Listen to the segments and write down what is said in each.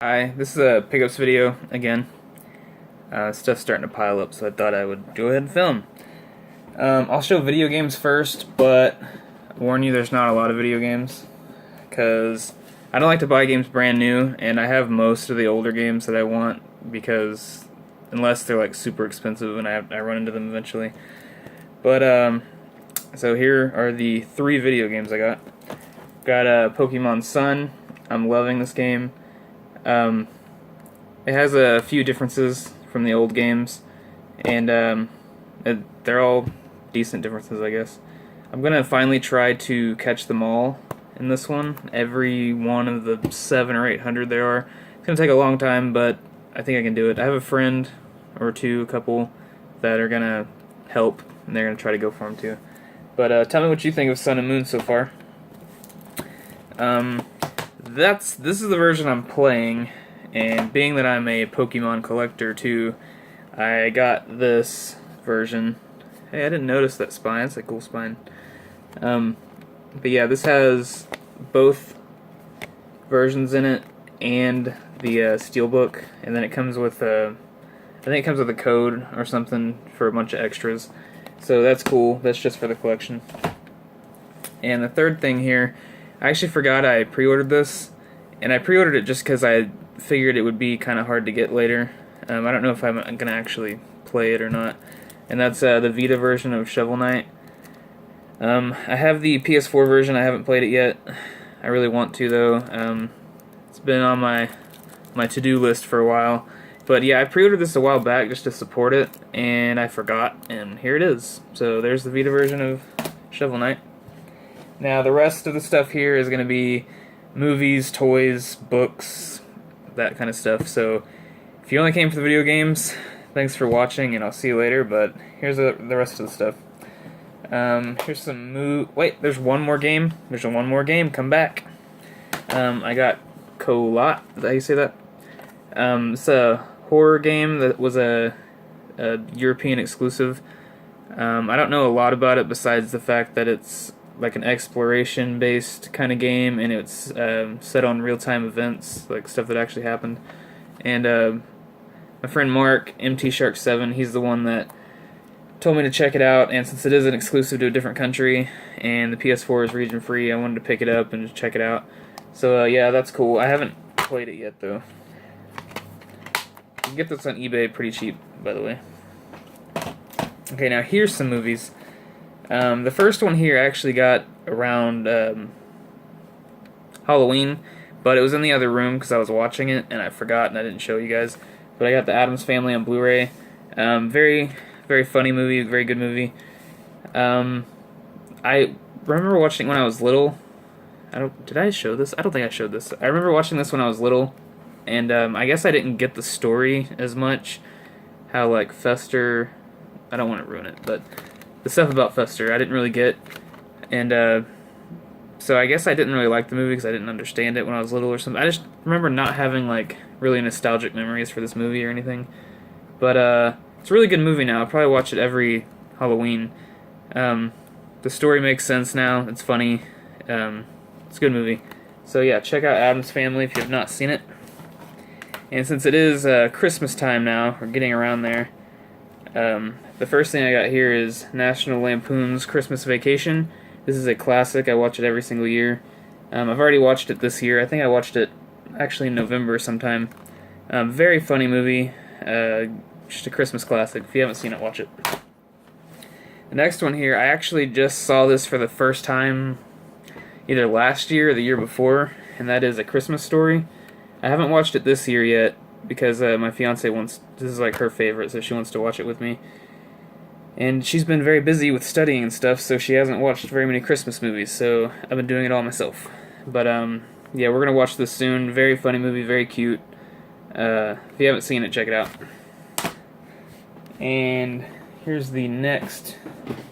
Hi, this is a pickups video again. Stuff's starting to pile up, so I thought I would go ahead and film. I'll show video games first, but I warn you, there's not a lot of video games, because I don't like to buy games brand new, and I have most of the older games that I want, because unless they're like super expensive and I run into them eventually. But so here are the 3 video games I got. Got Pokemon Sun. I'm loving this game. It has a few differences from the old games, and they're all decent differences, I guess. I'm gonna finally try to catch them all in this one. Every one of the 700 or 800 there are. It's gonna take a long time, but I think I can do it. I have a friend or two, a couple, that are gonna help, and they're gonna try to go for them too. But tell me what you think of Sun and Moon so far. This is the version I'm playing, and being that I'm a Pokemon collector too, I got this version. Hey, I didn't notice that spine. That's a cool spine. But yeah, this has both versions in it and the steelbook, and then it comes with I think it comes with a code or something for a bunch of extras. So that's cool. That's just for the collection. And the third thing here, I actually forgot I pre-ordered this, and I pre-ordered it just because I figured it would be kind of hard to get later. I don't know if I'm going to actually play it or not. And that's the Vita version of Shovel Knight. I have the PS4 version. I haven't played it yet. I really want to, though. It's been on my to-do list for a while. But yeah, I pre-ordered this a while back just to support it, and I forgot, and here it is. So there's the Vita version of Shovel Knight. Now, the rest of the stuff here is going to be movies, toys, books, that kind of stuff. So, if you only came for the video games, thanks for watching, and I'll see you later, but here's the rest of the stuff. Here's some wait, there's one more game. There's one more game. Come back. I got Colot. Is that how you say that? It's a horror game that was a European exclusive. I don't know a lot about it besides the fact that it's like an exploration-based kind of game, and it's set on real-time events, like stuff that actually happened. And my friend Mark, MT Shark 7, he's the one that told me to check it out, and since it is an exclusive to a different country, and the PS4 is region-free, I wanted to pick it up and just check it out. So yeah, that's cool. I haven't played it yet, though. You can get this on eBay pretty cheap, by the way. Okay, now here's some movies. The first one here I actually got around Halloween, but it was in the other room because I was watching it and I forgot and I didn't show you guys. But I got The Addams Family on Blu-ray. Very, very funny movie, very good movie. I remember watching it when I was little. Did I show this? I don't think I showed this. I remember watching this when I was little, and I guess I didn't get the story as much. How like Fester, I don't want to ruin it, but the stuff about Fester I didn't really get, and so I guess I didn't really like the movie because I didn't understand it when I was little or something. I just remember not having like really nostalgic memories for this movie or anything, but it's a really good movie now. I'll probably watch it every Halloween. The story makes sense now. It's funny. It's a good movie. So yeah, check out Addams Family if you have not seen it. And since it is Christmas time now, we're getting around there. The first thing I got here is National Lampoon's Christmas Vacation. This is a classic. I watch it every single year. I've already watched it this year. I think I watched it actually in November sometime. Very funny movie. Just a Christmas classic. If you haven't seen it, watch it. The next one here, I actually just saw this for the first time either last year or the year before, and that is A Christmas Story. I haven't watched it this year yet because my fiance this is like her favorite, so she wants to watch it with me. And she's been very busy with studying and stuff, so she hasn't watched very many Christmas movies, so I've been doing it all myself. But yeah, we're going to watch this soon. Very funny movie, very cute. If you haven't seen it, check it out. And here's the next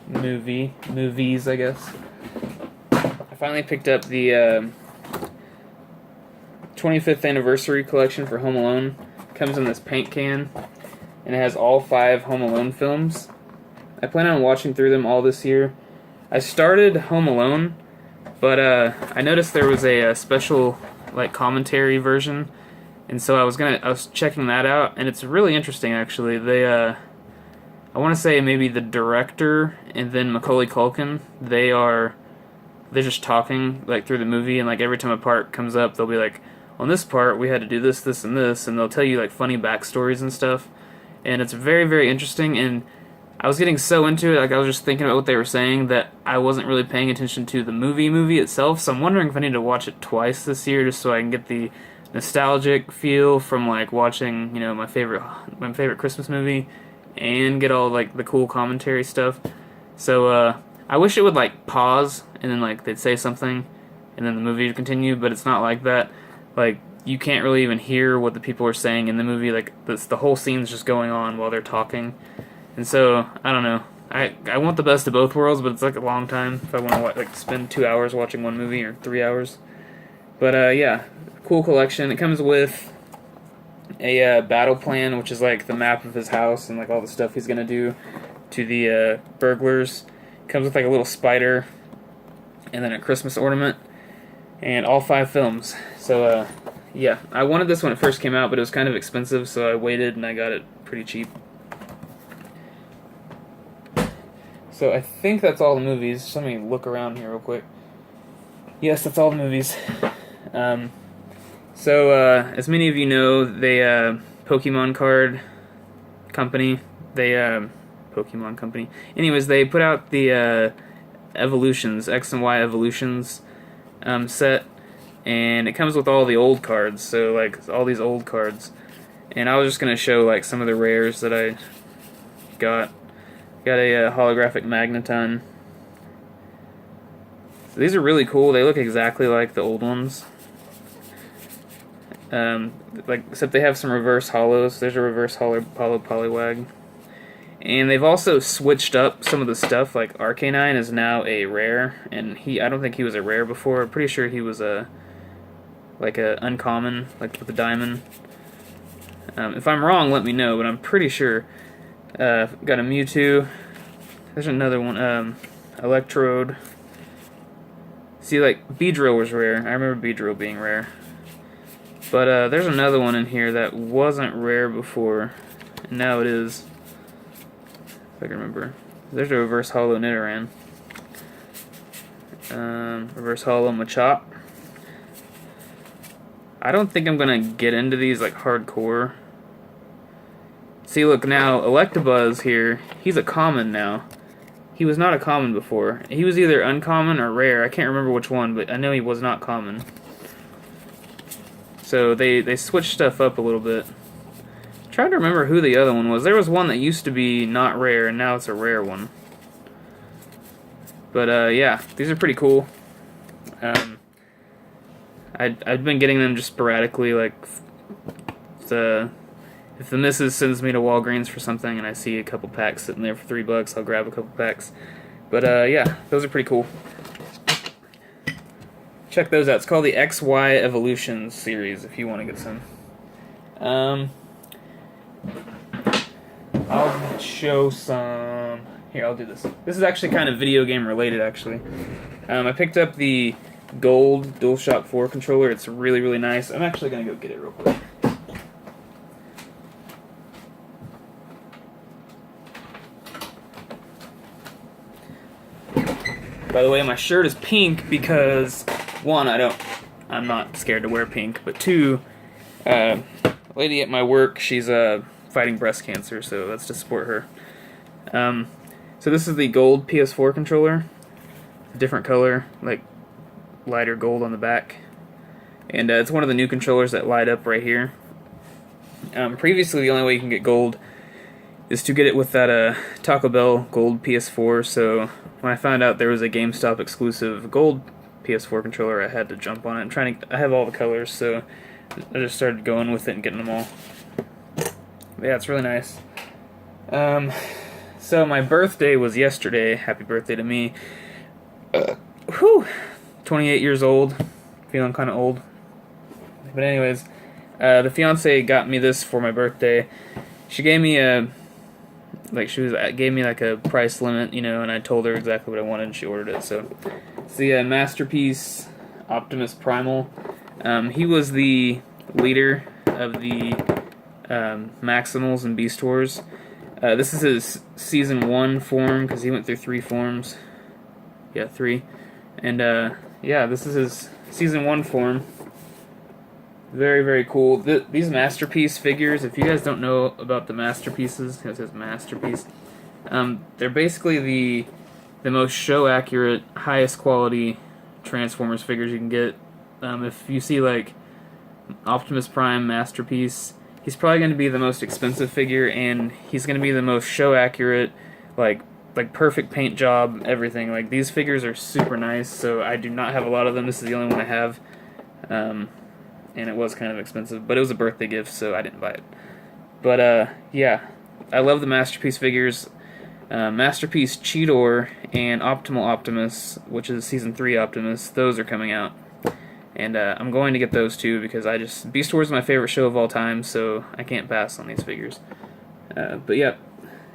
movies, I guess. I finally picked up the 25th anniversary collection for Home Alone. It comes in this paint can, and it has all 5 Home Alone films. I plan on watching through them all this year. I started Home Alone, but I noticed there was a special like commentary version And so I was checking that out, and it's really interesting actually. I want to say maybe the director and then Macaulay Culkin, they're just talking like through the movie, and like every time a part comes up, they'll be like, on this part we had to do this, this, and this, and they'll tell you like funny backstories and stuff, and it's very, very interesting. And I was getting so into it, like I was just thinking about what they were saying, that I wasn't really paying attention to the movie itself. So I'm wondering if I need to watch it twice this year, just so I can get the nostalgic feel from like watching, you know, my favorite Christmas movie, and get all like the cool commentary stuff. So I wish it would like pause and then like they'd say something and then the movie would continue, but it's not like that. Like you can't really even hear what the people are saying in the movie. Like the whole scene's just going on while they're talking. And so I don't know. I want the best of both worlds, but it's like a long time if I want to like spend 2 hours watching one movie or 3 hours. But yeah, cool collection. It comes with a battle plan, which is like the map of his house and like all the stuff he's gonna do to the burglars. It comes with like a little spider and then a Christmas ornament and all 5 films. So yeah, I wanted this when it first came out, but it was kind of expensive, so I waited and I got it pretty cheap. So I think that's all the movies. Just let me look around here real quick. Yes, that's all the movies. So as many of you know, they Pokemon card company. Pokemon company. Anyways, they put out the Evolutions, X and Y Evolutions set, and it comes with all the old cards. So like all these old cards, and I was just gonna show like some of the rares that I got. Got a holographic Magneton. So these are really cool. They look exactly like the old ones. Like except they have some reverse hollows. There's a reverse hollow Poliwag. And they've also switched up some of the stuff. Like Arcanine is now a rare, and I don't think he was a rare before. I'm pretty sure he was a uncommon, like with the diamond. If I'm wrong, let me know, but I'm pretty sure. Got a Mewtwo. There's another one. Electrode. See, like, Beedrill was rare. I remember Beedrill being rare. But there's another one in here that wasn't rare before, and now it is. If I can remember. There's a reverse hollow Nidoran. Reverse hollow Machop. I don't think I'm gonna get into these like hardcore. See, look, now, Electabuzz here, he's a common now. He was not a common before. He was either uncommon or rare. I can't remember which one, but I know he was not common. So they switched stuff up a little bit. I'm trying to remember who the other one was. There was one that used to be not rare, and now it's a rare one. But yeah, these are pretty cool. I've been getting them just sporadically, like if the missus sends me to Walgreens for something and I see a couple packs sitting there for $3, I'll grab a couple packs. But yeah, those are pretty cool. Check those out. It's called the XY Evolutions series if you want to get some. I'll show some. Here, I'll do this. This is actually kind of video game related, actually. I picked up the gold DualShock 4 controller. It's really, really nice. I'm actually going to go get it real quick. By the way, my shirt is pink because, one, I'm not scared to wear pink, but two, a lady at my work, she's fighting breast cancer, so that's to support her. So this is the gold PS4 controller, different color, like lighter gold on the back, and it's one of the new controllers that light up right here. Previously, the only way you can get gold is to get it with that Taco Bell gold PS4, so when I found out there was a GameStop exclusive gold PS4 controller, I had to jump on it. I have all the colors, so I just started going with it and getting them all. But yeah, it's really nice. So my birthday was yesterday. Happy birthday to me. 28 years old. Feeling kind of old. But anyways, the fiance got me this for my birthday. She gave me gave me like a price limit, you know, and I told her exactly what I wanted and she ordered it. So it's the Masterpiece Optimus Primal. He was the leader of the Maximals and Beast Wars. This is his Season 1 form, because he went through 3 forms. Yeah, 3. And yeah, this is his Season 1 form. Very, very cool. These Masterpiece figures, if you guys don't know about the Masterpieces, it says Masterpiece, they're basically the most show-accurate, highest quality Transformers figures you can get. If you see, like, Optimus Prime Masterpiece, he's probably going to be the most expensive figure, and he's going to be the most show-accurate, like perfect paint job, everything. Like, these figures are super nice, so I do not have a lot of them. This is the only one I have. And it was kind of expensive, but it was a birthday gift, so I didn't buy it. But, yeah, I love the Masterpiece figures. Masterpiece Cheetor and Optimal Optimus, which is Season 3 Optimus, those are coming out. And I'm going to get those too, because Beast Wars is my favorite show of all time, so I can't pass on these figures. But yeah,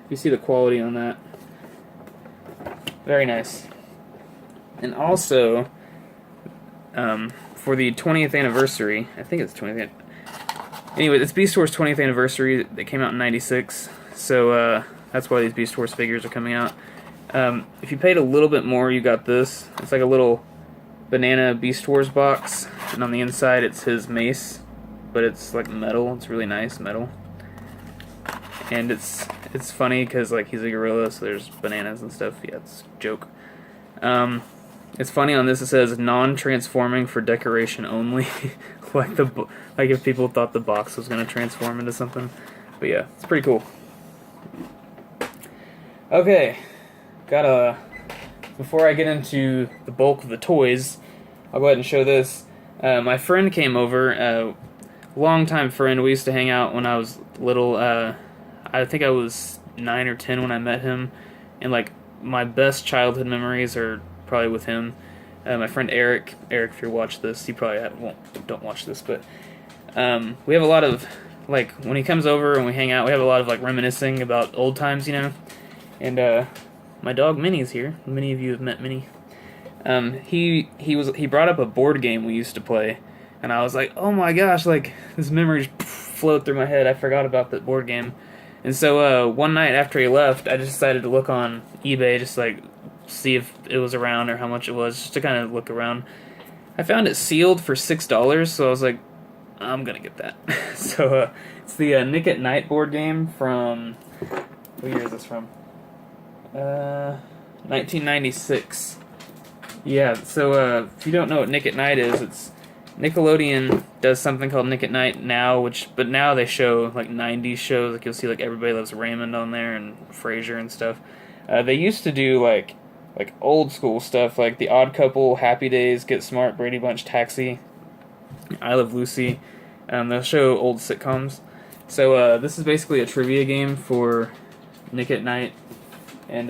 you see the quality on that. Very nice. And also, for the 20th anniversary, I think it's 20th. Anyway, it's Beast Wars 20th anniversary. They came out in '96, so that's why these Beast Wars figures are coming out. If you paid a little bit more, you got this. It's like a little banana Beast Wars box, and on the inside it's his mace, but it's like metal. It's really nice metal, and it's funny because like he's a gorilla, so there's bananas and stuff. Yeah, it's a joke. It's funny on this. It says non-transforming for decoration only, like if people thought the box was gonna transform into something. But yeah, it's pretty cool. Okay, before I get into the bulk of the toys, I'll go ahead and show this. My friend came over, a longtime friend. We used to hang out when I was little. I think I was 9 or 10 when I met him, and like my best childhood memories are probably with him. My friend Eric, if you watch this, you probably don't watch this, but we have a lot of, like, when he comes over and we hang out, we have a lot of like reminiscing about old times, you know. And my dog Minnie's here. Many of you have met Minnie. He brought up a board game we used to play, and I was like, oh my gosh, like this memory just flowed through my head. I forgot about that board game. And so one night after he left, I just decided to look on eBay, just like see if it was around or how much it was, just to kind of look around. I found it sealed for $6, so I was like, I'm gonna get that. So it's the Nick at Nite board game from, what year is this from? 1996. Yeah, so if you don't know what Nick at Nite is, it's Nickelodeon does something called Nick at Nite now, but now they show like 90s shows, like you'll see like Everybody Loves Raymond on there and Frasier and stuff. They used to do like old school stuff, like The Odd Couple, Happy Days, Get Smart, Brady Bunch, Taxi, I Love Lucy. They'll show old sitcoms. So this is basically a trivia game for Nick at Nite. And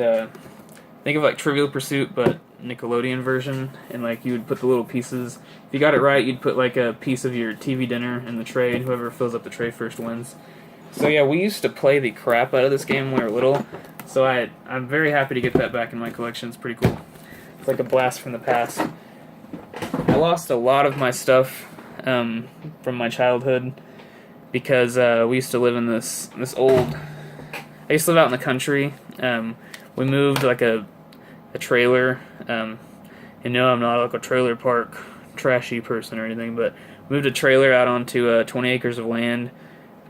think of like Trivial Pursuit, but Nickelodeon version. And like you would put the little pieces. If you got it right, you'd put like a piece of your TV dinner in the tray, and whoever fills up the tray first wins. So yeah, we used to play the crap out of this game when we were little. So I'm very happy to get that back in my collection. It's pretty cool. It's like a blast from the past. I lost a lot of my stuff from my childhood because we used to live in this old. I used to live out in the country. We moved like a trailer. And no, I'm not like a trailer park trashy person or anything, but moved a trailer out onto 20 acres of land,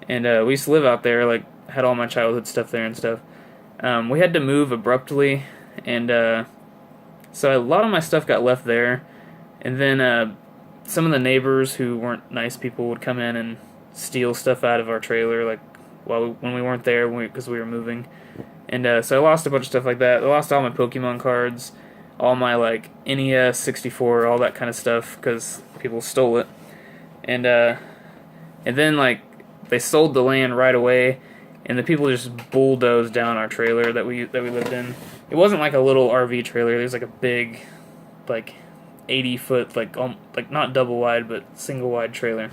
and we used to live out there. Like had all my childhood stuff there and stuff. We had to move abruptly, and so a lot of my stuff got left there. And then some of the neighbors who weren't nice people would come in and steal stuff out of our trailer, like when we weren't there because we were moving. And so I lost a bunch of stuff like that. I lost all my Pokemon cards, all my like NES 64, all that kind of stuff because people stole it. And then like they sold the land right away, and the people just bulldozed down our trailer that we lived in. It wasn't like a little RV trailer. It was like a big, like 80-foot, like not double wide but single wide trailer.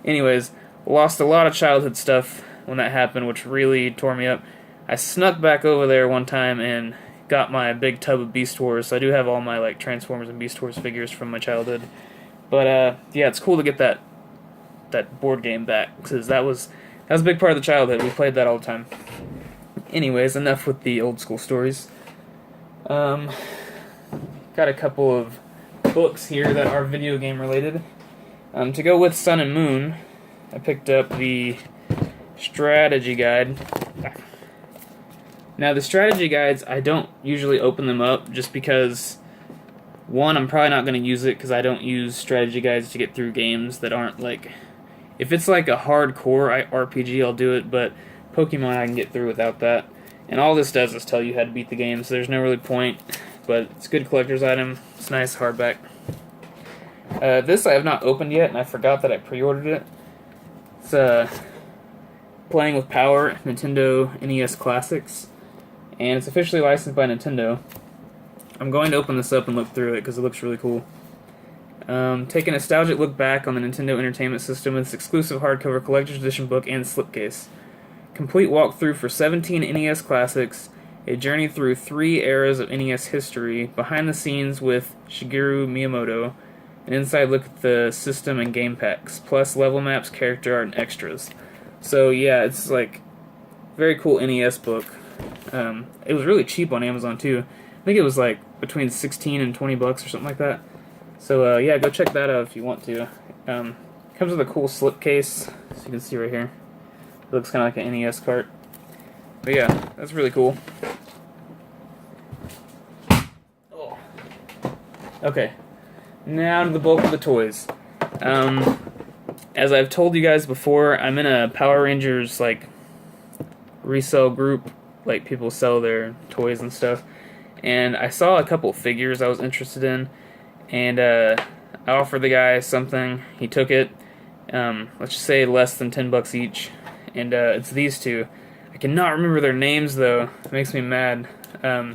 Anyways, lost a lot of childhood stuff when that happened, which really tore me up. I snuck back over there one time and got my big tub of Beast Wars, so I do have all my like Transformers and Beast Wars figures from my childhood. But yeah, it's cool to get that that board game back, because that was a big part of the childhood. We played that all the time. Anyways, enough with the old school stories. Got a couple of books here that are video game related. To go with Sun and Moon, I picked up the strategy guide. Now, the strategy guides, I don't usually open them up just because, one, I'm probably not going to use it because I don't use strategy guides to get through games that aren't like... If it's like a hardcore RPG, I'll do it, but Pokemon I can get through without that. And all this does is tell you how to beat the game, so there's no really point, but it's a good collector's item. It's nice hardback. This I have not opened yet, and I forgot that I pre-ordered it. It's Playing with Power, Nintendo NES Classics, and it's officially licensed by Nintendo. I'm going to open this up and look through it because it looks really cool. Take a nostalgic look back on the Nintendo Entertainment System with its exclusive hardcover collector's edition book and slipcase. Complete walkthrough for 17 NES Classics, a journey through 3 eras of NES history, behind the scenes with Shigeru Miyamoto, an inside look at the system and game packs, plus level maps, character art, and extras. So yeah, it's like very cool NES book. It was really cheap on Amazon too. I think it was like between 16 and 20 bucks or something like that. So yeah, go check that out if you want to. Comes with a cool slipcase, so you can see right here. It looks kind of like an NES cart. But yeah, that's really cool. Oh. Okay, now to the bulk of the toys. As I've told you guys before, I'm in a Power Rangers like resale group, like people sell their toys and stuff. And I saw a couple figures I was interested in, and I offered the guy something. He took it. Let's just say less than 10 bucks each. And it's these two. I cannot remember their names though. It makes me mad. I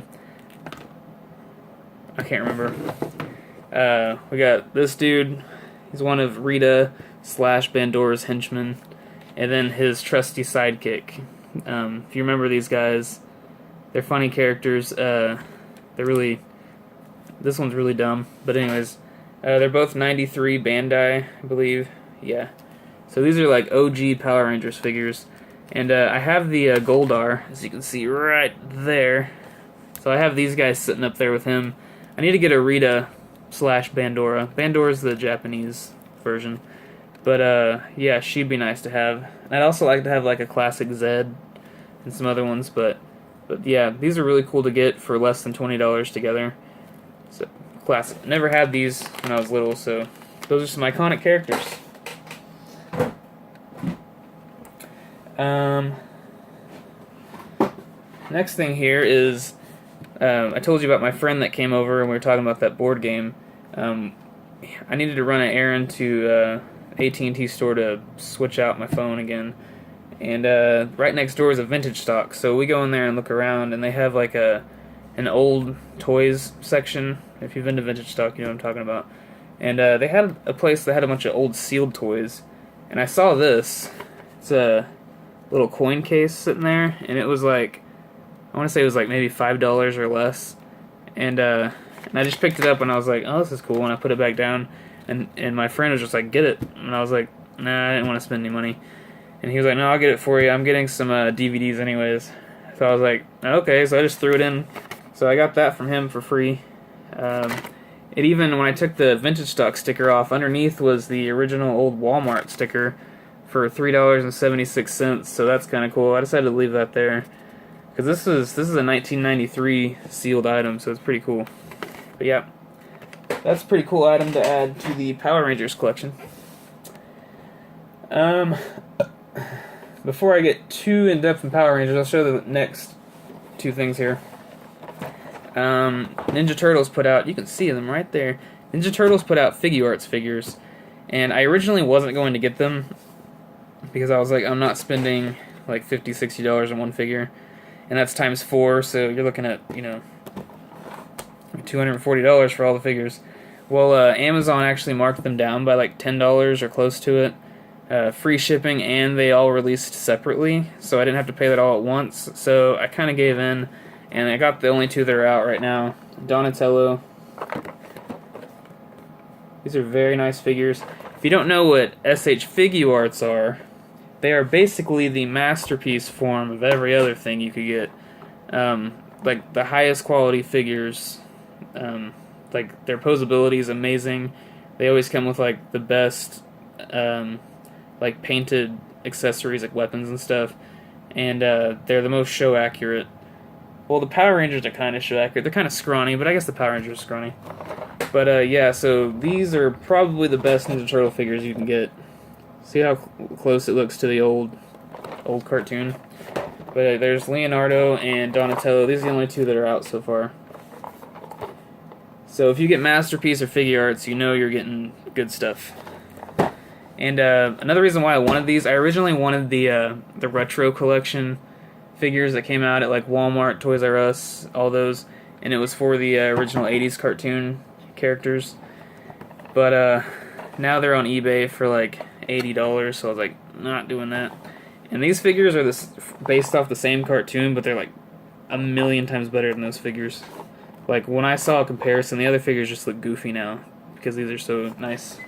can't remember. We got this dude. He's one of Rita / Bandora's henchmen, and then his trusty sidekick. If you remember these guys, they're funny characters. They're really... This one's really dumb. But anyways, they're both 93 Bandai, I believe. Yeah. So these are like OG Power Rangers figures. And I have the Goldar, as you can see right there. So I have these guys sitting up there with him. I need to get a Rita / Bandora. Bandora's the Japanese version. But yeah, she'd be nice to have. And I'd also like to have like a classic Zed and some other ones. But yeah, these are really cool to get for less than $20 together. So classic. Never had these when I was little, so those are some iconic characters. Next thing here is, I told you about my friend that came over and we were talking about that board game. I needed to run an errand to AT&T store to switch out my phone again. And right next door is a vintage stock, so we go in there and look around, and they have like an old toys section. If you've been to vintage stock, you know what I'm talking about. And they had a place that had a bunch of old sealed toys. And I saw this. It's a little coin case sitting there, and it was like, I want to say it was like maybe $5 or less. And I just picked it up and I was like, oh, this is cool, and I put it back down, and my friend was just like, get it. And I was like, nah, I didn't want to spend any money. And he was like, no, I'll get it for you. I'm getting some DVDs anyways. So I was like, okay, so I just threw it in. So I got that from him for free. It even, when I took the vintage stock sticker off, underneath was the original old Walmart sticker for $3.76, so that's kind of cool. I decided to leave that there, because this is a 1993 sealed item, so it's pretty cool. But yeah, that's a pretty cool item to add to the Power Rangers collection. Before I get too in-depth in Power Rangers, I'll show the next two things here. Ninja Turtles put out, you can see them right there, Ninja Turtles put out Figuarts figures, and I originally wasn't going to get them, because I was like, I'm not spending like $50, $60 on one figure, and that's times 4, so you're looking at, you know, $240 for all the figures. Well, Amazon actually marked them down by like $10 or close to it, free shipping, and they all released separately, so I didn't have to pay that all at once, so I kind of gave in, and I got the only two that are out right now. Donatello. These are very nice figures. If you don't know what SH Figuarts are, they are basically the masterpiece form of every other thing you could get. Like the highest quality figures. Like their posability is amazing. They always come with like the best, like painted accessories, like weapons and stuff. And they're the most show accurate. Well, the Power Rangers are kind of show accurate. They're kind of scrawny, but I guess the Power Rangers are scrawny. But yeah, so these are probably the best Ninja Turtle figures you can get. See how close it looks to the old cartoon? But there's Leonardo and Donatello. These are the only two that are out so far. So if you get Masterpiece or Figuarts, you know you're getting good stuff. And another reason why I wanted these, I originally wanted the retro collection figures that came out at like Walmart, Toys R Us, all those, and it was for the original 80s cartoon characters. But now they're on eBay for like $80, so I was like, not doing that. And these figures are based off the same cartoon, but they're like a million times better than those figures. Like when I saw a comparison, the other figures just look goofy now because these are so nice.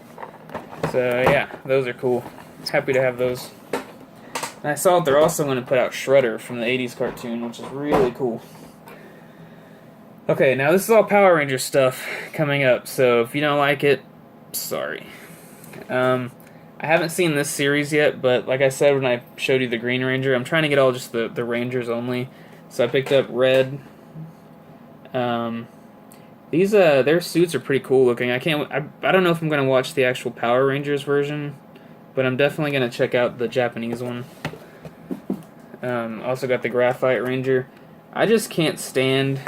So yeah, those are cool. Happy to have those. And I saw that they're also going to put out Shredder from the 80s cartoon, which is really cool. Okay, now this is all Power Ranger stuff coming up, so if you don't like it, sorry. I haven't seen this series yet, but like I said when I showed you the Green Ranger, I'm trying to get all just the Rangers only. So I picked up Red. These their suits are pretty cool looking. I don't know if I'm gonna watch the actual Power Rangers version, but I'm definitely gonna check out the Japanese one. Also got the Graphite Ranger. I just can't stand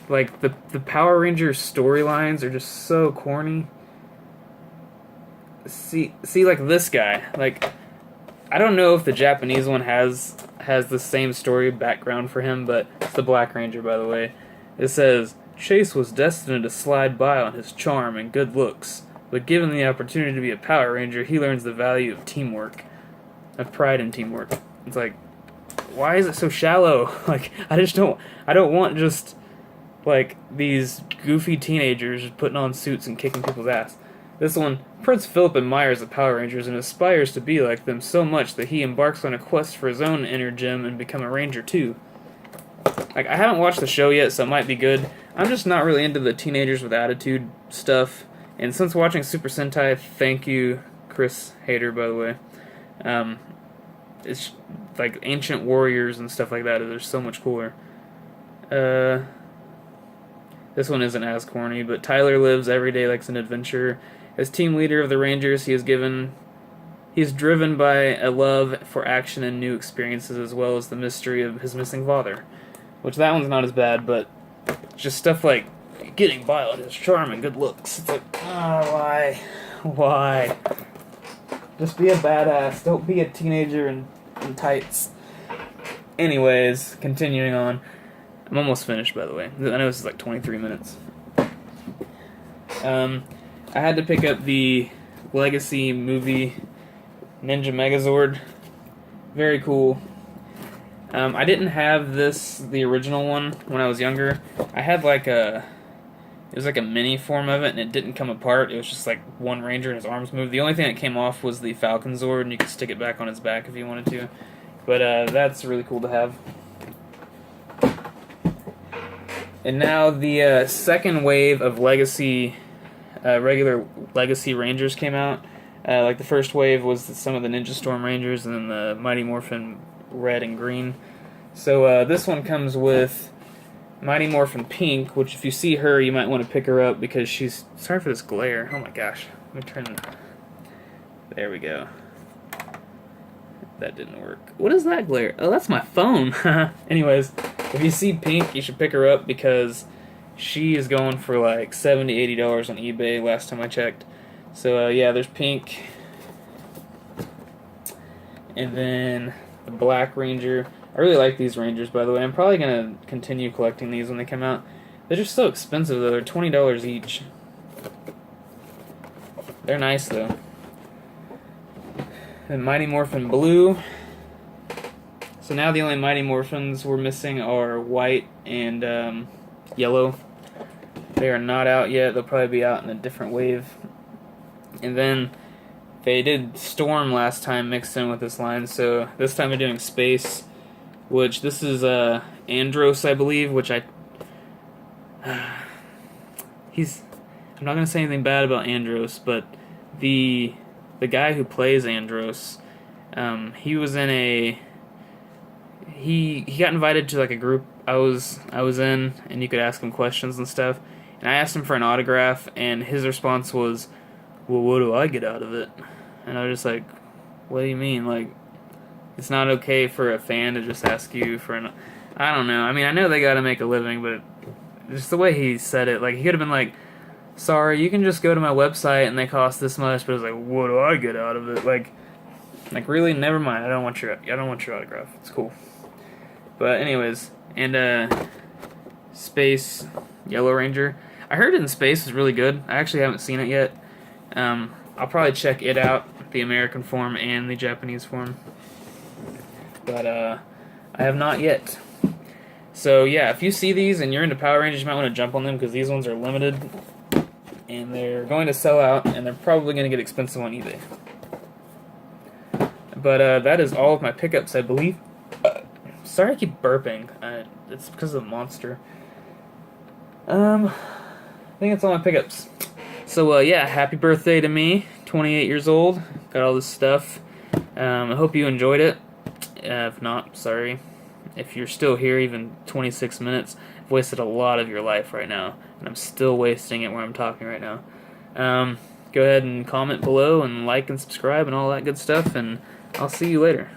like the Power Rangers storylines are just so corny. See like this guy. Like I don't know if the Japanese one has the same story background for him, but it's the Black Ranger, by the way. It says, Chase was destined to slide by on his charm and good looks, but given the opportunity to be a Power Ranger, he learns the value of teamwork, of pride in teamwork. It's like, why is it so shallow? Like, I don't want just, like, these goofy teenagers putting on suits and kicking people's ass. This one, Prince Philip admires the Power Rangers and aspires to be like them so much that he embarks on a quest for his own inner gem and become a Ranger too. Like, I haven't watched the show yet, so it might be good. I'm just not really into the teenagers with attitude stuff. And since watching Super Sentai, thank you, Chris Hader, by the way. It's like Ancient Warriors and stuff like that. They're so much cooler. This one isn't as corny, but Tyler lives every day like an adventure. As team leader of the Rangers, he's driven by a love for action and new experiences, as well as the mystery of his missing father. Which that one's not as bad, but just stuff like getting by on his charm and good looks. It's like, why? Just be a badass. Don't be a teenager in tights. Anyways, continuing on. I'm almost finished, by the way. I know this is like 23 minutes. I had to pick up the Legacy movie Ninja Megazord. Very cool. I didn't have the original one, when I was younger. I had it was like a mini form of it, and it didn't come apart. It was just like one Ranger and his arms moved. The only thing that came off was the Falcon Zord, and you could stick it back on his back if you wanted to. But that's really cool to have. And now the second wave of Legacy, regular Legacy Rangers came out. Like the first wave was some of the Ninja Storm Rangers, and then the Mighty Morphin Red and Green. So this one comes with Mighty Morphin Pink, which if you see her, you might want to pick her up because she's... Sorry for this glare. Oh my gosh. Let me turn... There we go. That didn't work. What is that glare? Oh, that's my phone. Anyways, if you see Pink, you should pick her up because she is going for like $70, $80 on eBay last time I checked. So yeah, there's Pink. And then the Black Ranger. I really like these Rangers, by the way. I'm probably going to continue collecting these when they come out. They're just so expensive, though. They're $20 each. They're nice, though. And Mighty Morphin Blue. So now the only Mighty Morphins we're missing are white and yellow. They are not out yet. They'll probably be out in a different wave. And then They did Storm last time mixed in with this line, so this time they're doing Space, which this is Andros, I believe, which I'm not gonna say anything bad about Andros, but the guy who plays Andros, he was in he got invited to like a group I was in, and you could ask him questions and stuff. And I asked him for an autograph, and his response was, "Well, what do I get out of it?" And I was just like, "What do you mean? Like, it's not okay for a fan to just ask you for an..." I don't know. I mean, I know they got to make a living, but just the way he said it, like he could have been like, "Sorry, you can just go to my website and they cost this much," but it was like, "What do I get out of it?" Like really, never mind. I don't want your autograph. It's cool. But anyways, and Space Yellow Ranger. I heard In Space is really good. I actually haven't seen it yet. I'll probably check it out, the American form and the Japanese form. But I have not yet. So yeah, if you see these and you're into Power Rangers, you might want to jump on them because these ones are limited. And they're going to sell out, and they're probably going to get expensive on eBay. But that is all of my pickups, I believe. Sorry I keep burping. It's because of the monster. I think that's all my pickups. So yeah, happy birthday to me, 28 years old. Got all this stuff. I hope you enjoyed it. If not, sorry. If you're still here, even 26 minutes, I've wasted a lot of your life right now, and I'm still wasting it where I'm talking right now. Go ahead and comment below and like and subscribe and all that good stuff, and I'll see you later.